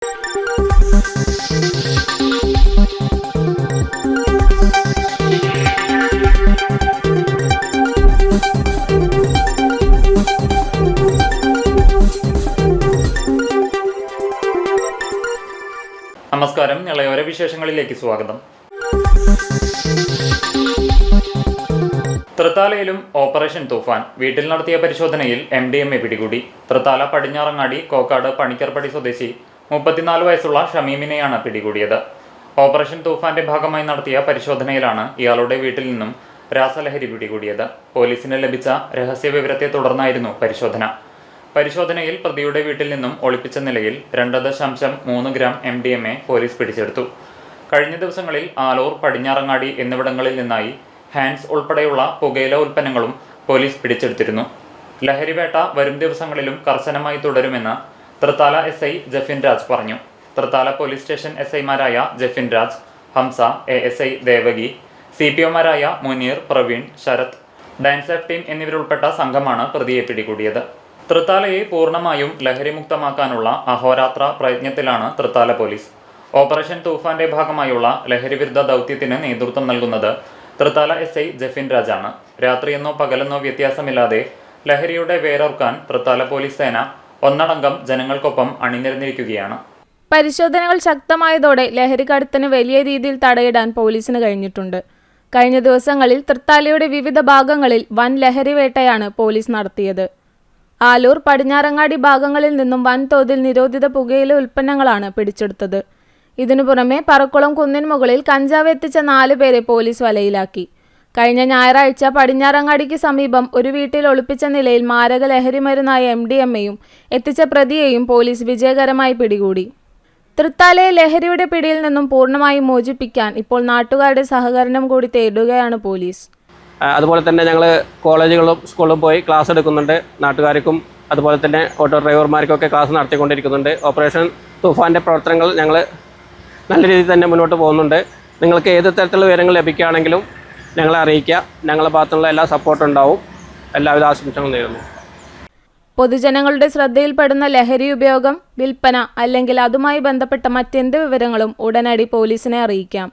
നമസ്കാരം, ഇളയോര വിശേഷങ്ങളിലേക്ക് സ്വാഗതം. തൃത്താലയിലും ഓപ്പറേഷൻ തൂഫാൻ. വീട്ടിൽ നടത്തിയ പരിശോധനയിൽ MDMA പിടികൂടി. തൃത്താല പടിഞ്ഞാറങ്ങാടി കോക്കാട് പണിക്കർപ്പടി സ്വദേശി 34 വയസ്സുള്ള ഷമീമിനെയാണ് പിടികൂടിയത്. ഓപ്പറേഷൻ തൂഫാന്റെ ഭാഗമായി നടത്തിയ പരിശോധനയിലാണ് ഇയാളുടെ വീട്ടിൽ നിന്നും രാസലഹരി പിടികൂടിയത്. പോലീസിന് ലഭിച്ച രഹസ്യ വിവരത്തെ തുടർന്നായിരുന്നു പരിശോധനയിൽ പ്രതിയുടെ വീട്ടിൽ നിന്നും ഒളിപ്പിച്ച നിലയിൽ 2.3 ഗ്രാം MDMA പോലീസ് പിടിച്ചെടുത്തു. കഴിഞ്ഞ ദിവസങ്ങളിൽ ആലൂർ, പടിഞ്ഞാറങ്ങാടി എന്നിവിടങ്ങളിൽ നിന്നായി ഹാൻഡ്സ് ഉൾപ്പെടെയുള്ള പുകയില ഉൽപ്പന്നങ്ങളും പോലീസ് പിടിച്ചെടുത്തിരുന്നു. ലഹരിവേട്ട വരും ദിവസങ്ങളിലും കർശനമായി തുടരുമെന്ന് തൃത്താല SI ജഫിൻ രാജ് പറഞ്ഞു. തൃത്താല പോലീസ് സ്റ്റേഷൻ SIമാരായ ജഫിൻ രാജ്, ഹംസ, ASI ദേവകി, CPOമാരായ Muneer, Praveen, Sarath, DANSAF team എന്നിവരുൾപ്പെട്ട സംഘമാണ് പ്രതിയെ പിടികൂടിയത്. തൃത്താലയെ പൂർണ്ണമായും ലഹരിമുക്തമാക്കാനുള്ള അഹോരാത്ര പ്രയത്നത്തിലാണ് തൃത്താല പോലീസ്. ഓപ്പറേഷൻ തൂഫാന്റെ ഭാഗമായുള്ള ലഹരിവിരുദ്ധ ദൗത്യത്തിന് നേതൃത്വം നൽകുന്നത് തൃത്താല SI ജഫിൻ രാജാണ്. രാത്രിയെന്നോ പകലെന്നോ വ്യത്യാസമില്ലാതെ ലഹരിയുടെ വേരൊർക്കാൻ തൃത്താല പോലീസ് സേന ഒന്നടങ്കം ജനങ്ങൾക്കൊപ്പം അണിനിരന്നിരിക്കുകയാണ്. പരിശോധനകൾ ശക്തമായതോടെ ലഹരിക്കടത്തിന് വലിയ രീതിയിൽ തടയിടാൻ പോലീസിന് കഴിഞ്ഞിട്ടുണ്ട്. കഴിഞ്ഞ ദിവസങ്ങളിൽ തൃത്താലയുടെ വിവിധ ഭാഗങ്ങളിൽ വൻ ലഹരിവേട്ടയാണ് പോലീസ് നടത്തിയത്. ആലൂർ, പടിഞ്ഞാറങ്ങാടി ഭാഗങ്ങളിൽ നിന്നും വൻതോതിൽ നിരോധിത പുകയില ഉൽപ്പന്നങ്ങളാണ് പിടിച്ചെടുത്തത്. ഇതിനു പുറമെ പറക്കുളം കുന്നിന് മുകളിൽ കഞ്ചാവ് എത്തിച്ച 4 പേരെ പോലീസ് വലയിലാക്കി. കഴിഞ്ഞ ഞായറാഴ്ച പടിഞ്ഞാറങ്ങാടിക്ക് സമീപം ഒരു വീട്ടിൽ ഒളിപ്പിച്ച നിലയിൽ മാരക ലഹരി മരുന്നായ MDMAയും എത്തിച്ച പ്രതിയെയും പോലീസ് വിജയകരമായി പിടികൂടി. തൃത്താലയെ ലഹരിയുടെ പിടിയിൽ നിന്നും പൂർണ്ണമായും മോചിപ്പിക്കാൻ ഇപ്പോൾ നാട്ടുകാരുടെ സഹകരണം കൂടി തേടുകയാണ് പോലീസ്. അതുപോലെ തന്നെ ഞങ്ങൾ കോളേജുകളും സ്കൂളിലും പോയി ക്ലാസ് എടുക്കുന്നുണ്ട്. നാട്ടുകാർക്കും അതുപോലെ തന്നെ ഓട്ടോ ഡ്രൈവർമാർക്കൊക്കെ ക്ലാസ് നടത്തിക്കൊണ്ടിരിക്കുന്നുണ്ട്. ഓപ്പറേഷൻ തൂഫാൻ്റെ പ്രവർത്തനങ്ങൾ ഞങ്ങൾ നല്ല രീതിയിൽ തന്നെ മുന്നോട്ട് പോകുന്നുണ്ട്. നിങ്ങൾക്ക് ഏത് തരത്തിലുള്ള വിവരങ്ങൾ ലഭിക്കുകയാണെങ്കിലും ഞങ്ങളെ അറിയിക്കുക. ഞങ്ങളുടെ ഭാഗത്തുള്ള എല്ലാ സപ്പോർട്ടും ഉണ്ടാവും. എല്ലാവിധ ആശംസകളും നേരുന്നു. പൊതുജനങ്ങളുടെ ശ്രദ്ധയിൽപ്പെടുന്ന ലഹരി ഉപയോഗം, വിൽപ്പന അല്ലെങ്കിൽ അതുമായി ബന്ധപ്പെട്ട മറ്റെന്ത് വിവരങ്ങളും ഉടനടി പോലീസിനെ അറിയിക്കാം.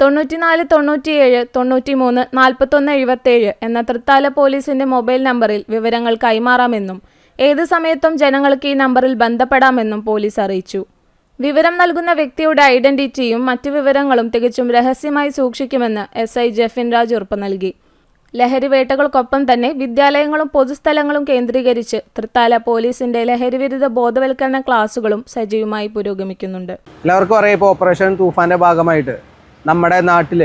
94 97 93 41 77 എന്ന തൃത്താല പോലീസിന്റെ മൊബൈൽ നമ്പറിൽ വിവരങ്ങൾ കൈമാറാമെന്നും ഏത് സമയത്തും ജനങ്ങൾക്ക് ഈ നമ്പറിൽ ബന്ധപ്പെടാമെന്നും പോലീസ് അറിയിച്ചു. വിവരം നൽകുന്ന വ്യക്തിയുടെ ഐഡന്റിറ്റിയും മറ്റു വിവരങ്ങളും തികച്ചും രഹസ്യമായി സൂക്ഷിക്കുമെന്ന് SI ജഫിൻ രാജ് ഉറപ്പ് നൽകി. ലഹരി വേട്ടകൾക്കൊപ്പം തന്നെ വിദ്യാലയങ്ങളും പൊതുസ്ഥലങ്ങളും കേന്ദ്രീകരിച്ച് തൃത്താല പോലീസിന്റെ ലഹരിവിരുദ്ധ ബോധവൽക്കരണ ക്ലാസുകളും സജീവമായി പുരോഗമിക്കുന്നുണ്ട്. എല്ലാവർക്കും അറിയാം, ഇപ്പോൾ ഓപ്പറേഷൻ തൂഫാന്റെ ഭാഗമായിട്ട് നമ്മുടെ നാട്ടിൽ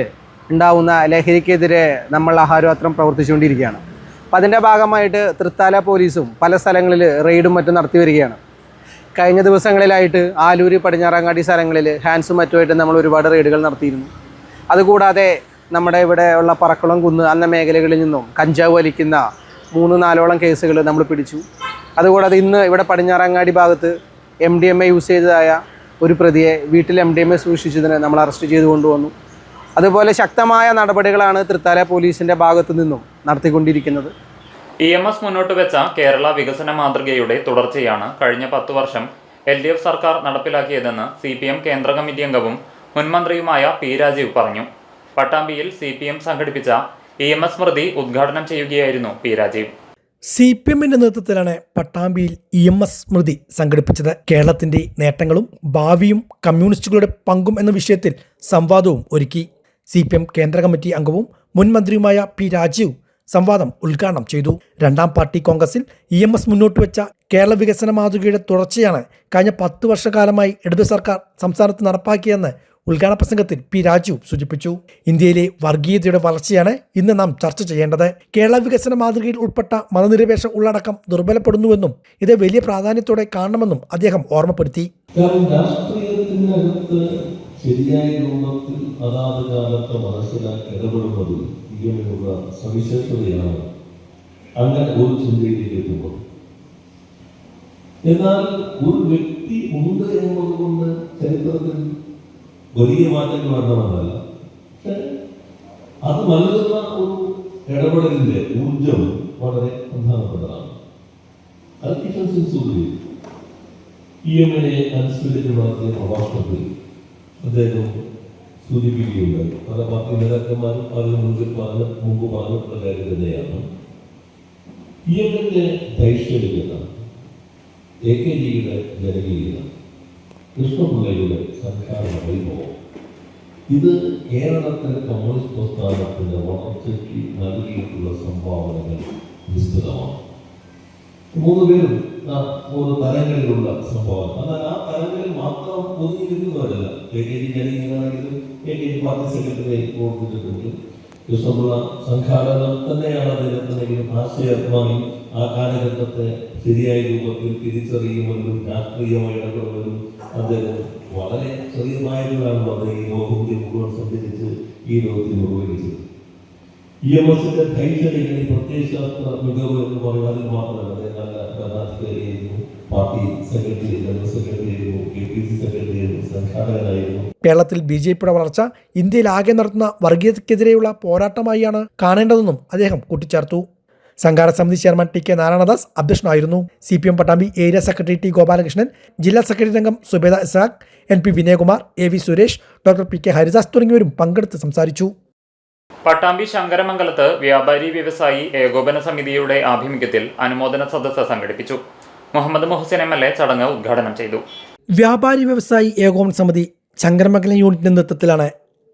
ഉണ്ടാവുന്ന ലഹരിക്കെതിരെ നമ്മൾ അഹോരാത്രം പ്രവർത്തിച്ചുകൊണ്ടിരിക്കുകയാണ്. അപ്പം അതിൻ്റെ ഭാഗമായിട്ട് തൃത്താല പോലീസും പല സ്ഥലങ്ങളിൽ റെയ്ഡും മറ്റും നടത്തി വരികയാണ്. കഴിഞ്ഞ ദിവസങ്ങളിലായിട്ട് ആലൂർ, പടിഞ്ഞാറങ്ങാടി സ്ഥലങ്ങളിൽ ഹാൻഡ്സും മറ്റുമായിട്ട് നമ്മൾ ഒരുപാട് റെയ്ഡുകൾ നടത്തിയിരുന്നു. അതുകൂടാതെ നമ്മുടെ ഇവിടെ ഉള്ള പറക്കുളം കുന്ന് അന്ന മേഖലകളിൽ നിന്നും കഞ്ചാവ് വലിക്കുന്ന 3-4ഓളം കേസുകൾ നമ്മൾ പിടിച്ചു. അതുകൂടാതെ ഇന്ന് ഇവിടെ പടിഞ്ഞാറങ്ങാടി ഭാഗത്ത് MDMA യൂസ് ചെയ്തതായ ഒരു പ്രതിയെ വീട്ടിൽ MDMA സൂക്ഷിച്ചതിന് നമ്മൾ അറസ്റ്റ് ചെയ്ത് കൊണ്ടുവന്നു. അതുപോലെ ശക്തമായ നടപടികളാണ് തൃത്താല പോലീസിൻ്റെ ഭാഗത്തു നിന്നും നടത്തിക്കൊണ്ടിരിക്കുന്നത്. EMS മുന്നോട്ട് വെച്ച കേരള വികസന മാതൃകയുടെ തുടർച്ചയാണ് കഴിഞ്ഞ 10 വർഷം LDF സർക്കാർ നടപ്പിലാക്കിയതെന്ന് CPM കേന്ദ്ര കമ്മിറ്റി അംഗവും മുൻമന്ത്രിയുമായ P രാജീവ് പറഞ്ഞു. പട്ടാമ്പിയിൽ CPM സംഘടിപ്പിച്ച EMS സ്മൃതി ഉദ്ഘാടനം ചെയ്യുകയായിരുന്നു P രാജീവ്. CPMന്റെ നേതൃത്വത്തിലാണ് പട്ടാമ്പിയിൽ EMS സ്മൃതി സംഘടിപ്പിച്ചത്. കേരളത്തിന്റെ നേട്ടങ്ങളും ഭാവിയും കമ്മ്യൂണിസ്റ്റുകളുടെ പങ്കും എന്ന വിഷയത്തിൽ സംവാദവും ഒരുക്കി. CPM കേന്ദ്ര കമ്മിറ്റി അംഗവും മുൻമന്ത്രിയുമായ P രാജീവ് സംവാദം ഉദ്ഘാടനം ചെയ്തു. 2ാം പാർട്ടി കോൺഗ്രസിൽ EMS മുന്നോട്ട് വെച്ച കേരള വികസന മാതൃകയുടെ തുടർച്ചയാണ് കഴിഞ്ഞ 10 വർഷക്കാലമായി ഇടതു സർക്കാർ സംസ്ഥാനത്ത് നടപ്പാക്കിയെന്ന് ഉദ്ഘാടന പ്രസംഗത്തിൽ P രാജീവ് സൂചിപ്പിച്ചു. ഇന്ത്യയിലെ വർഗീയതയുടെ വളർച്ചയാണ് ഇന്ന് നാം ചർച്ച ചെയ്യേണ്ടത്. കേരള വികസന മാതൃകയിൽ ഉൾപ്പെട്ട മതനിരപേക്ഷ ഉള്ളടക്കം ദുർബലപ്പെടുന്നുവെന്നും ഇത് വലിയ പ്രാധാന്യത്തോടെ കാണണമെന്നും അദ്ദേഹം ഓർമ്മപ്പെടുത്തി. ശരിയായ രൂപത്തിൽ അതാത് കാലത്ത് മനസ്സിലാക്കി ഇടപെടുന്നതിൽ ഇങ്ങനെയുള്ള സവിശേഷതയാണ് അങ്ങനെ ഒരു ചിന്തയിലേക്ക് എത്തുന്നത്. എന്നാൽ ഒരു വ്യക്തി ഉണ്ട് എന്നതുകൊണ്ട് ചരിത്രത്തിൽ വലിയ മാറ്റങ്ങൾ വേണമെന്നല്ല, പക്ഷെ അത് നൽകുന്ന ഒരു ഇടപെടലിന്റെ ഊർജം വളരെ പ്രധാനപ്പെട്ടതാണ്. EMനെ അനുസ്മരിച്ച് നടത്തിയ പ്രഭാഷണത്തിൽ അദ്ദേഹം സൂചിപ്പിക്കുകയുണ്ടായി. പല പാർട്ടി നേതാക്കന്മാരും അതിന് മുമ്പ് പറഞ്ഞിട്ടുള്ള കാര്യം തന്നെയാണ്. EMന്റെ ധൈഷ്യത, AKGയുടെ ജനകീയത, കൃഷ്ണപിള്ളയുടെ സംഘാടന വൈഭവം, ഇത് കേരളത്തിലെ കമ്മ്യൂണിസ്റ്റ് പ്രസ്ഥാനത്തിന്റെ വളർച്ചയ്ക്ക് നൽകിയിട്ടുള്ള സംഭാവനകൾ വിസ്തൃതമാണ്. 3 പേരും 3 തലങ്ങളിലുള്ള സംഭാവന. എന്നാൽ ആ തലങ്ങളിൽ മാത്രം ഒതുങ്ങിയിരിക്കുന്നവരല്ല. AKG ജനകീയനാണെങ്കിലും AKG പാർട്ടി സെക്രട്ടറി ഓർമ്മിച്ചിട്ടുണ്ട്. കൃഷ്ണപിള്ള സംഘാടനം തന്നെയാണ് അദ്ദേഹത്തിനെങ്കിലും ആശയമായി ആ കാലഘട്ടത്തെ ശരിയായ രൂപത്തിൽ തിരിച്ചറിയുമെന്നും രാഷ്ട്രീയമായി ഇടപെടുമെന്നും അദ്ദേഹം വളരെ ചെറിയമായതിനാണല്ലോ അദ്ദേഹം ഈ ലോകത്തെ മുഴുവൻ സഞ്ചരിച്ച് ഈ ലോകത്തിൽ നിർവഹിച്ചത്. EMSന്റെ ധൈര്യതയിൽ പ്രത്യയശാസ്ത്ര മികവ് എന്ന് പറയുന്നതിൽ മാത്രമല്ല, അദ്ദേഹം നല്ല ഭരണാധികാരിയായിരുന്നു, പാർട്ടി സെക്രട്ടറി, ജനറൽ സെക്രട്ടറി ആയിരുന്നു, KPC സെക്രട്ടറി ആയിരുന്നു, സംഘാടകനായിരുന്നു. കേരളത്തിൽ BJPയുടെ വളർച്ച ഇന്ത്യയിലാകെ നടത്തുന്ന വർഗീയതയ്ക്കെതിരെയുള്ള പോരാട്ടമായാണ് കാണേണ്ടതെന്നും അദ്ദേഹം കൂട്ടിച്ചേർത്തു. സംഘാടക സമിതി ചെയർമാൻ TK നാരായണദാസ് അധ്യക്ഷനായിരുന്നു. CPM Pattambi area secretary T Gopalakrishnan, ജില്ലാ സെക്രട്ടറി അംഗം Zubeda Ishaq, NP Vinayakumar, AV Suresh, doctor PK Haridas തുടങ്ങിയവരും പങ്കെടുത്ത് സംസാരിച്ചു. പട്ടാമ്പി ശങ്കരമംഗലത്ത് വ്യാപാരി വ്യവസായി ഏകോപന സമിതിയുടെ ആഭിമുഖ്യത്തിൽ അനുമോദന സദസ്സ് സംഘടിപ്പിച്ചു. മുഹമ്മദ് മുഹസിൻ MLA ചടങ്ങ് ഉദ്ഘാടനം ചെയ്തു. വ്യാപാരി വ്യവസായി ഏകോപന സമിതി ശങ്കരമംഗലം യൂണിറ്റിന്റെ നേതൃത്വത്തിലാണ്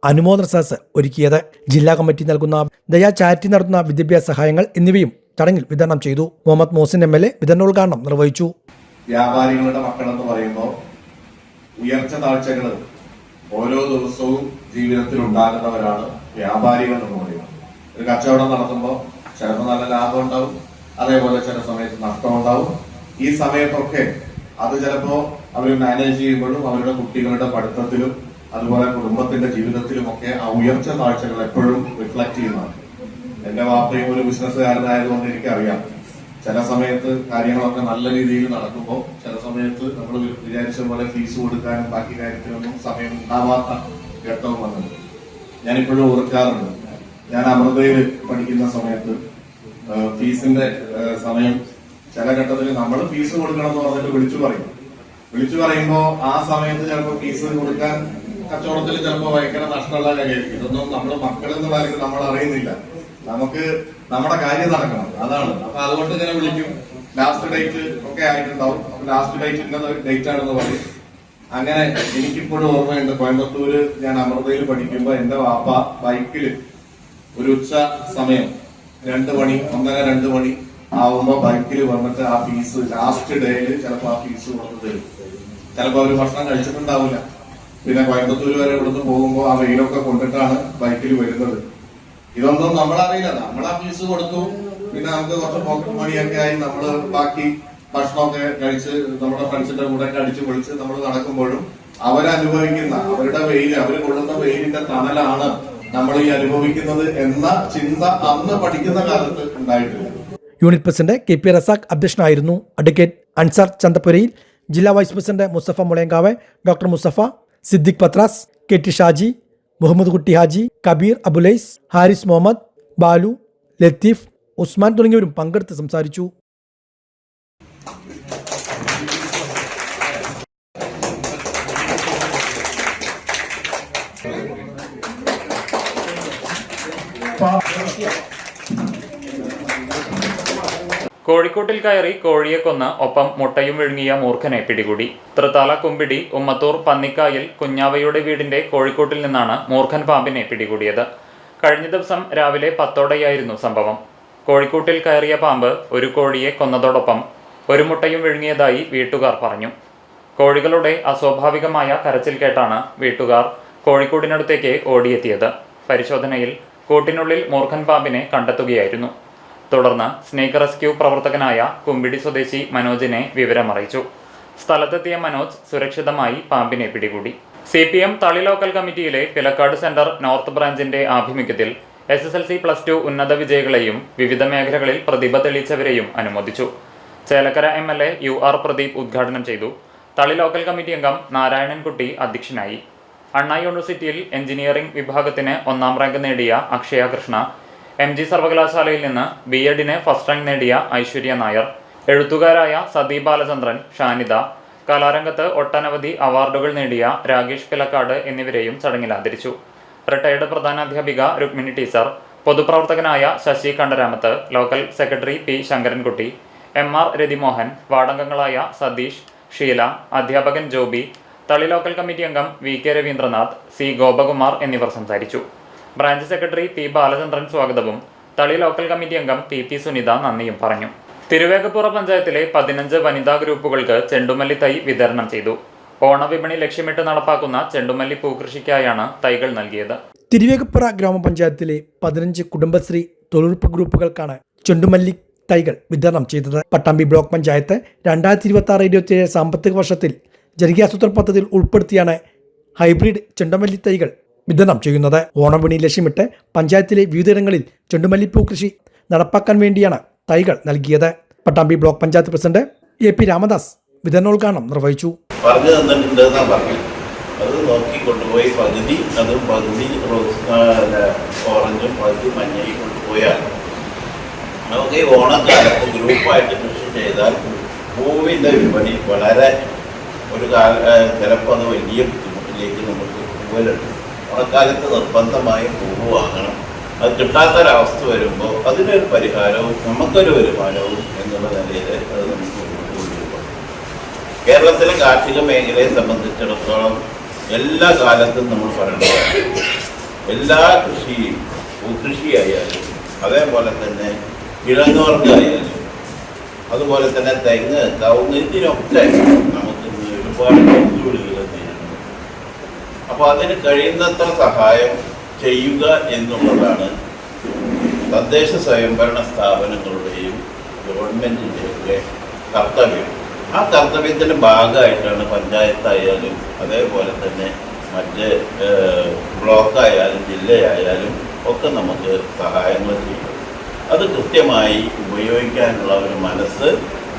അനുമോദന സദസ്സ് ഒരുക്കിയത്. ജില്ലാ കമ്മിറ്റി നൽകുന്ന ദയാ ചാരിറ്റി നടത്തുന്ന വിദ്യാഭ്യാസ സഹായങ്ങൾ എന്നിവയും ചടങ്ങിൽ വിതരണം ചെയ്തു. മുഹമ്മദ് മോഹസിൻ MLA വിതരണോദ്ഘാടനം നിർവഹിച്ചു. വ്യാപാരികളുടെ മക്കളെന്ന് പറയുമ്പോൾ ഉയർച്ച താഴ്ചകൾ ഓരോ ദിവസവും ജീവിതത്തിൽ ഉണ്ടാകുന്നവരാണ് വ്യാപാരികൾ എന്ന് പറയുന്നത്. ഒരു കച്ചവടം നടത്തുമ്പോൾ ചിലപ്പോൾ നല്ല ലാഭം ഉണ്ടാവും, അതേപോലെ ചില സമയത്ത് നഷ്ടം ഉണ്ടാവും. ഈ സമയത്തൊക്കെ അത് ചിലപ്പോൾ അവർ മാനേജ് ചെയ്യുമ്പോഴും അവരുടെ കുട്ടികളുടെ പഠിത്തത്തിലും അതുപോലെ കുടുംബത്തിന്റെ ജീവിതത്തിലുമൊക്കെ ആ ഉയർച്ച താഴ്ചകൾ എപ്പോഴും റിഫ്ലക്ട് ചെയ്യുന്നതാണ്. എന്റെ വാപ്പയും ഒരു ബിസിനസ്സുകാരനായതുകൊണ്ട് എനിക്കറിയാം, ചില സമയത്ത് കാര്യങ്ങളൊക്കെ നല്ല രീതിയിൽ നടക്കുമ്പോൾ ചില സമയത്ത് നമ്മൾ വിചാരിച്ച പോലെ ഫീസ് കൊടുക്കാനും ബാക്കി കാര്യത്തിനൊന്നും സമയം ഉണ്ടാവാത്ത ഘട്ടവും വന്നത് ഞാനിപ്പോഴും ഓർക്കാറുണ്ട്. ഞാൻ അമൃതയിൽ പഠിക്കുന്ന സമയത്ത് ഫീസിന്റെ സമയം ചില ഘട്ടത്തിൽ നമ്മൾ ഫീസ് കൊടുക്കണം എന്ന് പറഞ്ഞിട്ട് വിളിച്ചു പറയുമ്പോൾ ആ സമയത്ത് ചിലപ്പോൾ ഫീസ് കൊടുക്കാൻ കച്ചവടത്തിൽ ചിലപ്പോൾ ഭയങ്കര നഷ്ടമുള്ള കാര്യമായിരിക്കും. ഇതൊന്നും നമ്മൾ മക്കളെന്നുള്ള കാര്യം നമ്മൾ അറിയുന്നില്ല. നമുക്ക് നമ്മുടെ കാര്യം നടക്കണം, അതാണ്. അപ്പൊ അതുകൊണ്ട് ഇങ്ങനെ വിളിക്കും. ലാസ്റ്റ് ഡേറ്റ് ഒക്കെ ആയിട്ടുണ്ടാവും. അപ്പൊ ലാസ്റ്റ് ഡേറ്റ് ഇന്ന ഡേറ്റ് ആണെന്ന് പറയും. അങ്ങനെ എനിക്കിപ്പോഴും ഓർമ്മയുണ്ട്, കോയമ്പത്തൂര് ഞാൻ അമൃതയിൽ പഠിക്കുമ്പോ എന്റെ വാപ്പ ബൈക്കില് ഒരു ഉച്ച സമയം 2 മണി 1:30-2 മണി ആവുമ്പോ ബൈക്കിൽ വന്നിട്ട് ആ ഫീസ് ലാസ്റ്റ് ഡേയില് ചിലപ്പോ ആ ഫീസ് കൊടുത്ത് തരും. ചിലപ്പോ അവര് ഭക്ഷണം കഴിച്ചിട്ടുണ്ടാവില്ല. പിന്നെ കോയമ്പത്തൂര് വരെ ഇവിടുന്ന് പോകുമ്പോ ആ വെയിലൊക്കെ കൊണ്ടിട്ടാണ് ബൈക്കിൽ വരുന്നത്. ഇതൊന്നും നമ്മളറിയില്ല. നമ്മൾ ആ ഫീസ് കൊടുത്തു, പിന്നെ നമുക്ക് കുറച്ച് പോക്കറ്റ് മണിയൊക്കെ ആയി നമ്മള് ബാക്കി ഭക്ഷണമൊക്കെ കഴിച്ച് നമ്മുടെ ഫ്രണ്ട്സിന്റെ കൂടെ ഒക്കെ അടിച്ചു പൊളിച്ച് നമ്മൾ നടക്കുമ്പോഴും അവരനുഭവിക്കുന്ന അവരുടെ വെയിൽ, അവര് കൊള്ളുന്ന വെയിലിന്റെ തണലാണ് നമ്മൾ ഈ അനുഭവിക്കുന്നത് എന്ന ചിന്ത അന്ന് പഠിക്കുന്ന കാലത്ത് ഉണ്ടായിട്ടില്ല. യൂണിറ്റ് പ്രസിഡന്റ് KP റസാഖ് അധ്യക്ഷനായിരുന്നു. അഡ്വക്കേറ്റ് അൻസാർ ചന്തപുരയിൽ, ജില്ലാ vice president Musthafa Mulayankavu, doctor Musthafa, Siddique Pathras, KT Shaji, Muhammad Kutty Haji, Kabir Abulais, Haris Muhammad, Balu, Latheef, Usman തുടങ്ങിയവരും പങ്കെടുത്ത് സംസാരിച്ചു. കോഴിക്കോട്ടിൽ കയറി കോഴിയെ കൊന്ന് ഒപ്പം മുട്ടയും വിഴുങ്ങിയ മൂർഖനെ പിടികൂടി. തൃത്താല കുമ്പിടി ഉമ്മത്തൂർ പന്നിക്കായിൽ കുഞ്ഞാവയുടെ വീടിന്റെ കോഴിക്കോട്ടിൽ നിന്നാണ് മൂർഖൻ പാമ്പിനെ പിടികൂടിയത്. കഴിഞ്ഞ ദിവസം രാവിലെ 10ഓടെയായിരുന്നു സംഭവം. കോഴിക്കോട്ടിൽ കയറിയ പാമ്പ് ഒരു കോഴിയെ കൊന്നതോടൊപ്പം ഒരു മുട്ടയും വിഴുങ്ങിയതായി വീട്ടുകാർ പറഞ്ഞു. കോഴികളുടെ അസ്വാഭാവികമായ കരച്ചിൽ കേട്ടാണ് വീട്ടുകാർ കോഴിക്കോടിനടുത്തേക്ക് ഓടിയെത്തിയത്. പരിശോധനയിൽ കൂട്ടിനുള്ളിൽ മൂർഖൻ പാമ്പിനെ കണ്ടെത്തുകയായിരുന്നു. തുടർന്ന് സ്നേക്ക് റെസ്ക്യൂ പ്രവർത്തകനായ കുമ്പിടി സ്വദേശി മനോജിനെ വിവരമറിയിച്ചു. സ്ഥലത്തെത്തിയ മനോജ് സുരക്ഷിതമായി പാമ്പിനെ പിടികൂടി. CPM തളി ലോക്കൽ കമ്മിറ്റിയിലെ പിലക്കാട് സെന്റർ നോർത്ത് ബ്രാഞ്ചിന്റെ ആഭിമുഖ്യത്തിൽ SSLC+2 ഉന്നത വിജയികളെയും വിവിധ മേഖലകളിൽ പ്രതിഭ തെളിയിച്ചവരെയും അനുമോദിച്ചു. ചേലക്കര MLA UR പ്രദീപ് ഉദ്ഘാടനം ചെയ്തു. തളി ലോക്കൽ കമ്മിറ്റി അംഗം നാരായണൻകുട്ടി അധ്യക്ഷനായി. അണ്ണാ യൂണിവേഴ്സിറ്റിയിൽ എഞ്ചിനീയറിംഗ് വിഭാഗത്തിന് 1ാം റാങ്ക് നേടിയ അക്ഷയ കൃഷ്ണ, MG സർവകലാശാലയിൽ നിന്ന് B.Ed ഫസ്റ്റ് റാങ്ക് നേടിയ ഐശ്വര്യ നായർ, എഴുത്തുകാരായ സതി ബാലചന്ദ്രൻ, ഷാനിദ, കലാരംഗത്ത് ഒട്ടനവധി അവാർഡുകൾ നേടിയ രാകേഷ് പിലക്കാട് എന്നിവരെയും ചടങ്ങിൽ ആദരിച്ചു. റിട്ടയർഡ് പ്രധാനാധ്യാപിക രുക്മിണി ടീച്ചർ, പൊതുപ്രവർത്തകനായ Sasi Kantaramath, local secretary P Sankarankutty, MR Rathimohan, വാർഡംഗങ്ങളായ സതീഷ്, ഷീല, അധ്യാപകൻ ജോബി, തളി ലോക്കൽ കമ്മിറ്റി അംഗം VK രവീന്ദ്രനാഥ്, C ഗോപകുമാർ എന്നിവർ സംസാരിച്ചു. ബ്രാഞ്ച് സെക്രട്ടറി P ബാലചന്ദ്രൻ സ്വാഗതവും തളി ലോക്കൽ കമ്മിറ്റി അംഗം PP സുനിത നന്ദിയും പറഞ്ഞു. തിരുവേഗപ്പുറ പഞ്ചായത്തിലെ 15 വനിതാ ഗ്രൂപ്പുകൾക്ക് ചെണ്ടുമല്ലി തൈ വിതരണം ചെയ്തു. ഓണവിപണി ലക്ഷ്യമിട്ട് നടപ്പാക്കുന്ന ചെണ്ടുമല്ലി പൂക്കൃഷിക്കായാണ് തൈകൾ നൽകിയത്. തിരുവേഗപ്പുറ ഗ്രാമപഞ്ചായത്തിലെ 15 കുടുംബശ്രീ തൊഴിലുറപ്പ് ഗ്രൂപ്പുകൾക്കാണ് ചെണ്ടുമല്ലി തൈകൾ വിതരണം ചെയ്തത്. പട്ടാമ്പി ബ്ലോക്ക് പഞ്ചായത്ത് 2026-27 സാമ്പത്തിക വർഷത്തിൽ ജനകീയാസൂത്രണ പദ്ധതിയിൽ ഉൾപ്പെടുത്തിയാണ് ഹൈബ്രിഡ് ചെണ്ടുമല്ലി തൈകൾ വിതരണം ചെയ്യുന്നത്. ഓണവിപണി ലക്ഷ്യമിട്ട് പഞ്ചായത്തിലെ വിവിധയിടങ്ങളിൽ ചെണ്ടുമല്ലിപ്പൂ കൃഷി നടപ്പാക്കാൻ വേണ്ടിയാണ് തൈകൾ നൽകിയത്. Pattambi block panchayat president AP Ramadas വിതരണോദ്ഘാടനം നിർവഹിച്ചു. പറഞ്ഞു തന്നിട്ടുണ്ട് എന്നാ പറഞ്ഞു. അത് നോക്കി കൊണ്ടുപോയി പകുതി ഓറഞ്ചും പകുതി മഞ്ഞയും കൊണ്ടുപോയാൽ നമുക്ക് ഈ ഓണക്കാലത്ത് ഗ്രൂപ്പായിട്ട് കൃഷി ചെയ്താൽ പൂവിൻ്റെ വിപണി വളരെ ചിലപ്പോൾ അത് വലിയ ബുദ്ധിമുട്ടിലേക്ക് നമുക്ക് പോകലുണ്ട്. ഓണക്കാലത്ത് നിർബന്ധമായും പൂവ് വാങ്ങണം. അത് കിട്ടാത്തൊരവസ്ഥ വരുമ്പോൾ അതിനൊരു പരിഹാരവും നമുക്കൊരു വരുമാനവും എന്നുള്ള നിലയിൽ അത് നമുക്ക് കൊണ്ടുപോകും. കേരളത്തിലെ കാർഷിക മേഖലയെ സംബന്ധിച്ചിടത്തോളം എല്ലാ കാലത്തും നമ്മൾ പറയേണ്ടതാണ്. എല്ലാ കൃഷിയും, പൂക്കൃഷിയായാലും അതേപോലെ തന്നെ കിഴങ്ങുവർഗ്ഗമായാലും അതുപോലെ തന്നെ തെങ്ങ്, കവുങ്ങ്, ഇതിനൊക്കെ നമുക്ക് ഒരുപാട് വെല്ലുവിളികൾ നേരിടുന്നു. അപ്പോൾ അതിന് കഴിയുന്നത്ര സഹായം ചെയ്യുക എന്നുള്ളതാണ് തദ്ദേശ സ്വയംഭരണ സ്ഥാപനങ്ങളുടെയും ഗവൺമെൻറ്റിൻ്റെയൊക്കെ കർത്തവ്യം. ആ കർത്തവ്യത്തിൻ്റെ ഭാഗമായിട്ടാണ് പഞ്ചായത്തായാലും അതേപോലെ തന്നെ മറ്റ് ബ്ലോക്കായാലും ജില്ലയായാലും ഒക്കെ നമുക്ക് സഹായങ്ങൾ ചെയ്യും. അത് കൃത്യമായി ഉപയോഗിക്കാനുള്ള ഒരു മനസ്സ്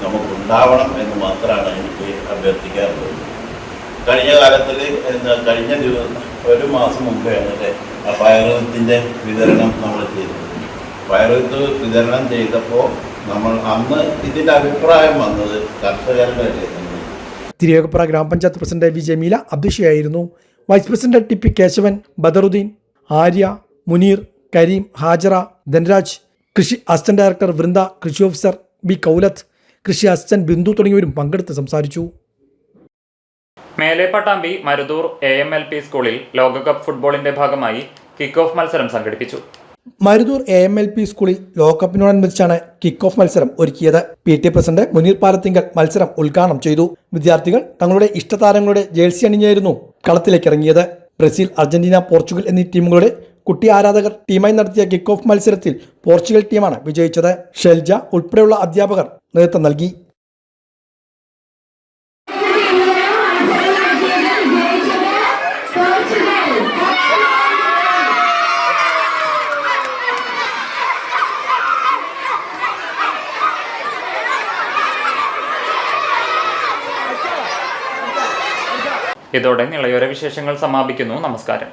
നമുക്കുണ്ടാവണം എന്ന് മാത്രമാണ് എനിക്ക് അഭ്യർത്ഥിക്കാറുള്ളത്. കഴിഞ്ഞ കാലത്തിൽ കഴിഞ്ഞ ഒരു മാസം മുമ്പെയാണ് ആ പയറുവിത്തിൻ്റെ വിതരണം നമ്മൾ ചെയ്തത്. പയറുവിത്ത് വിതരണം ചെയ്തപ്പോൾ നമ്മൾ അന്ന് ഇതിൻ്റെ അഭിപ്രായം വന്നത് കർഷകരുടെ ഇടയിൽ നിന്ന്. തിരുവേഗപ്പുറ ഗ്രാമപഞ്ചായത്ത് പ്രസിഡന്റ് V ജമീല അധ്യക്ഷയായിരുന്നു. Vice president TP Kesavan, Badaruddeen, Arya, Muneer, Kareem, Hajara, Dhanaraj, കൃഷി അസിസ്റ്റന്റ് ഡയറക്ടർ വൃന്ദ, കൃഷി ഓഫീസർ B കൗലത്ത്, കൃഷി അസിസ്റ്റന്റ് ബിന്ദു തുടങ്ങിയവരും പങ്കെടുത്ത് സംസാരിച്ചു. മേലെ പട്ടാമ്പി മരുതൂർ AMLP സ്കൂളിൽ ലോകകപ്പ് ഫുട്ബോളിന്റെ ഭാഗമായി കിക്ക് ഓഫ് മത്സരം സംഘടിപ്പിച്ചു. മരുതൂർ AMLP സ്കൂളിൽ ലോകകപ്പിനോടനുബന്ധിച്ചാണ് കിക്ക് ഓഫ് മത്സരം ഒരുക്കിയത്. PT പ്രസിഡന്റ് മുനീർ പാലത്തിങ്കൽ മത്സരം ഉദ്ഘാടനം ചെയ്തു. വിദ്യാർത്ഥികൾ തങ്ങളുടെ ഇഷ്ടതാരങ്ങളുടെ ജേഴ്സി അണിഞ്ഞായിരുന്നു കളത്തിലേക്ക് ഇറങ്ങിയത്. ബ്രസീൽ, അർജന്റീന, പോർച്ചുഗൽ എന്നീ ടീമുകളുടെ കുട്ടി ആരാധകർ ടീമായി നടത്തിയ കിക്ക് ഓഫ് മത്സരത്തിൽ പോർച്ചുഗൽ ടീമാണ് വിജയിച്ചത്. ഷെൽജ ഉൾപ്പെടെയുള്ള അധ്യാപകർ നേതൃത്വം നൽകി. ഇതോടെ നിളയോര വിശേഷങ്ങൾ സമാപിക്കുന്നു. നമസ്കാരം.